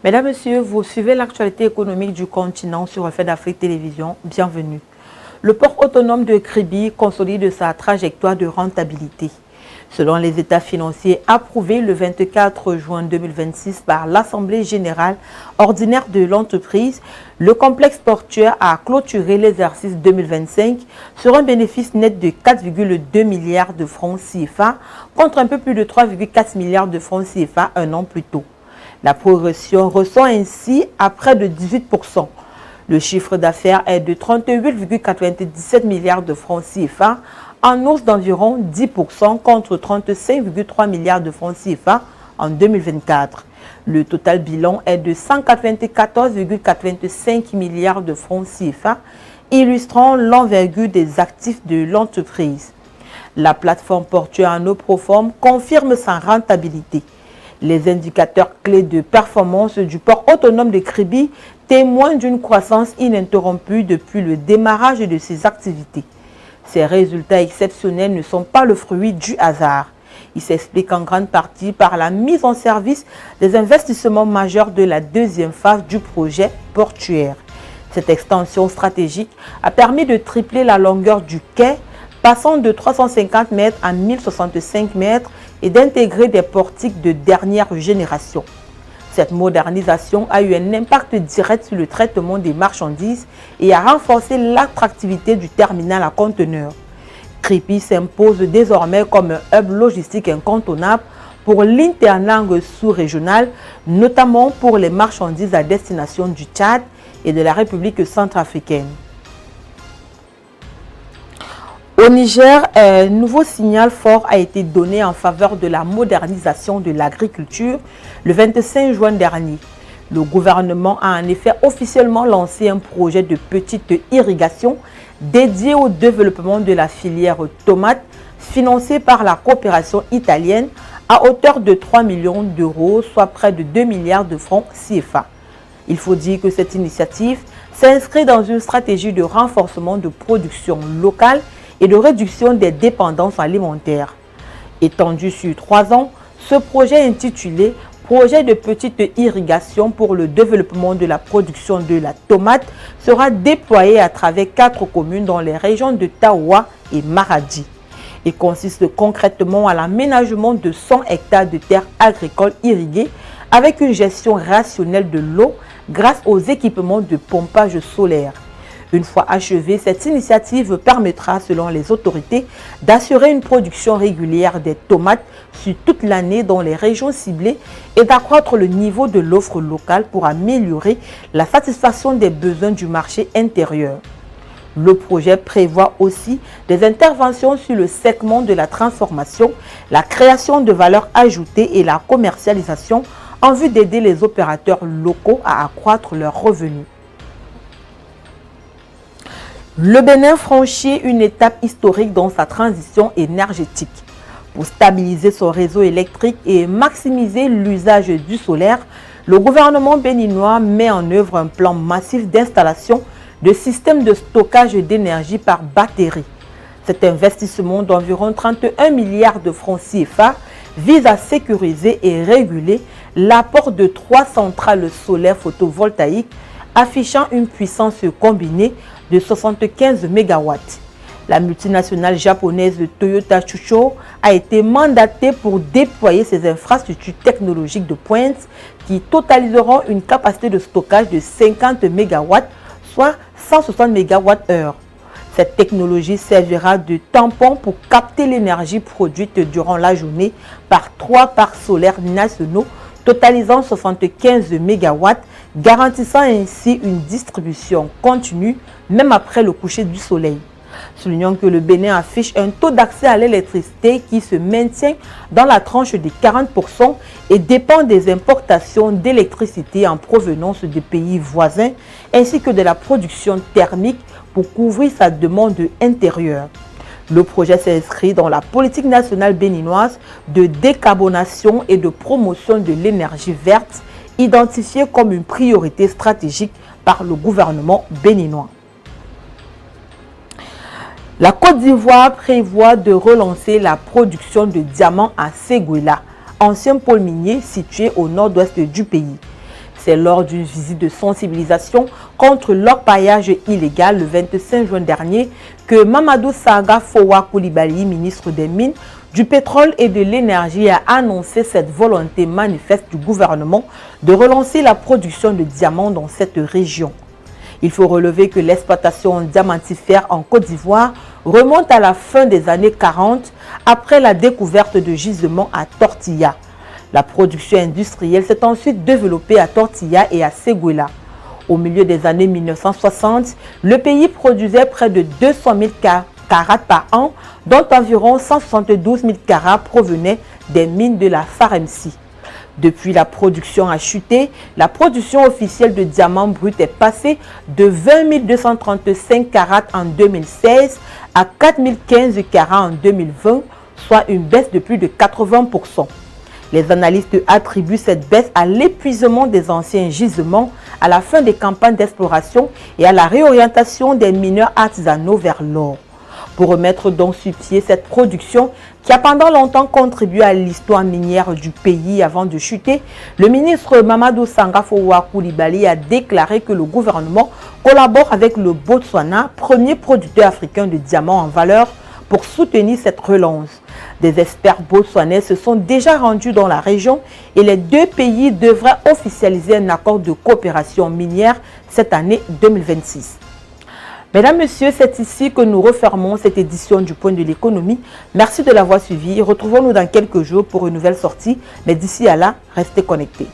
Mesdames, Messieurs, vous suivez l'actualité économique du continent sur Reflet d'Afrique Télévision. Bienvenue. Le port autonome de Kribi consolide sa trajectoire de rentabilité. Selon les états financiers approuvés le 24 juin 2026 par l'Assemblée générale ordinaire de l'entreprise, le complexe portuaire a clôturé l'exercice 2025 sur un bénéfice net de 4,2 milliards de francs CFA contre un peu plus de 3,4 milliards de francs CFA un an plus tôt. La progression ressort ainsi à près de 18%. Le chiffre d'affaires est de 38,97 milliards de francs CFA, en hausse d'environ 10% contre 35,3 milliards de francs CFA en 2024. Le total bilan est de 194,85 milliards de francs CFA, illustrant l'envergure des actifs de l'entreprise. La plateforme portuaire en eau profonde confirme sa rentabilité. Les indicateurs clés de performance du port autonome de Kribi témoignent d'une croissance ininterrompue depuis le démarrage de ses activités. Ces résultats exceptionnels ne sont pas le fruit du hasard. Ils s'expliquent en grande partie par la mise en service des investissements majeurs de la deuxième phase du projet portuaire. Cette extension stratégique a permis de tripler la longueur du quai, passant de 350 mètres à 1065 mètres, et d'intégrer des portiques de dernière génération. Cette modernisation a eu un impact direct sur le traitement des marchandises et a renforcé l'attractivité du terminal à conteneurs. Kribi s'impose désormais comme un hub logistique incontournable pour l'interlangue sous-régionale, notamment pour les marchandises à destination du Tchad et de la République centrafricaine. Au Niger, un nouveau signal fort a été donné en faveur de la modernisation de l'agriculture le 25 juin dernier. Le gouvernement a en effet officiellement lancé un projet de petite irrigation dédié au développement de la filière tomate, financé par la coopération italienne à hauteur de 3 millions d'euros, soit près de 2 milliards de francs CFA. Il faut dire que cette initiative s'inscrit dans une stratégie de renforcement de production locale et de réduction des dépendances alimentaires. Étendu sur 3 ans, ce projet intitulé « Projet de petite irrigation pour le développement de la production de la tomate » sera déployé à travers 4 communes dans les régions de Taoua et Maradi. Il consiste concrètement à l'aménagement de 100 hectares de terres agricoles irriguées avec une gestion rationnelle de l'eau grâce aux équipements de pompage solaire. Une fois achevée, cette initiative permettra, selon les autorités, d'assurer une production régulière des tomates sur toute l'année dans les régions ciblées et d'accroître le niveau de l'offre locale pour améliorer la satisfaction des besoins du marché intérieur. Le projet prévoit aussi des interventions sur le segment de la transformation, la création de valeur ajoutée et la commercialisation en vue d'aider les opérateurs locaux à accroître leurs revenus. Le Bénin franchit une étape historique dans sa transition énergétique. Pour stabiliser son réseau électrique et maximiser l'usage du solaire, le gouvernement béninois met en œuvre un plan massif d'installation de systèmes de stockage d'énergie par batterie. Cet investissement d'environ 31 milliards de francs CFA vise à sécuriser et réguler l'apport de 3 centrales solaires photovoltaïques affichant une puissance combinée de 75 MW. La multinationale japonaise Toyota Tsusho a été mandatée pour déployer ses infrastructures technologiques de pointe qui totaliseront une capacité de stockage de 50 MW, soit 160 MWh. Cette technologie servira de tampon pour capter l'énergie produite durant la journée par 3 parcs solaires nationaux totalisant 75 MW, garantissant ainsi une distribution continue même après le coucher du soleil. Soulignons que le Bénin affiche un taux d'accès à l'électricité qui se maintient dans la tranche de 40% et dépend des importations d'électricité en provenance des pays voisins ainsi que de la production thermique pour couvrir sa demande intérieure. Le projet s'inscrit dans la politique nationale béninoise de décarbonation et de promotion de l'énergie verte, identifiée comme une priorité stratégique par le gouvernement béninois. La Côte d'Ivoire prévoit de relancer la production de diamants à Séguéla, ancien pôle minier situé au nord-ouest du pays. C'est lors d'une visite de sensibilisation contre l'orpaillage illégal le 25 juin dernier que Mamadou Sango Fowa Coulibaly, ministre des Mines, du Pétrole et de l'Énergie, a annoncé cette volonté manifeste du gouvernement de relancer la production de diamants dans cette région. Il faut relever que l'exploitation diamantifère en Côte d'Ivoire remonte à la fin des années 40 après la découverte de gisements à Tortilla. La production industrielle s'est ensuite développée à Tortilla et à Séguéla. Au milieu des années 1960, le pays produisait près de 200 000 carats par an, dont environ 172 000 carats provenaient des mines de la Farensi. Depuis, la production a chuté. La production officielle de diamants bruts est passée de 20 235 carats en 2016 à 4 015 carats en 2020, soit une baisse de plus de 80%. Les analystes attribuent cette baisse à l'épuisement des anciens gisements, à la fin des campagnes d'exploration et à la réorientation des mineurs artisanaux vers l'or. Pour remettre donc sur pied cette production qui a pendant longtemps contribué à l'histoire minière du pays avant de chuter, le ministre Mamadou Sango Fowa Coulibaly a déclaré que le gouvernement collabore avec le Botswana, premier producteur africain de diamants en valeur, pour soutenir cette relance. Des experts botswanais se sont déjà rendus dans la région et les deux pays devraient officialiser un accord de coopération minière cette année 2026. Mesdames, Messieurs, c'est ici que nous refermons cette édition du Point de l'économie. Merci de l'avoir suivi. Retrouvons-nous dans quelques jours pour une nouvelle sortie. Mais d'ici à là, restez connectés.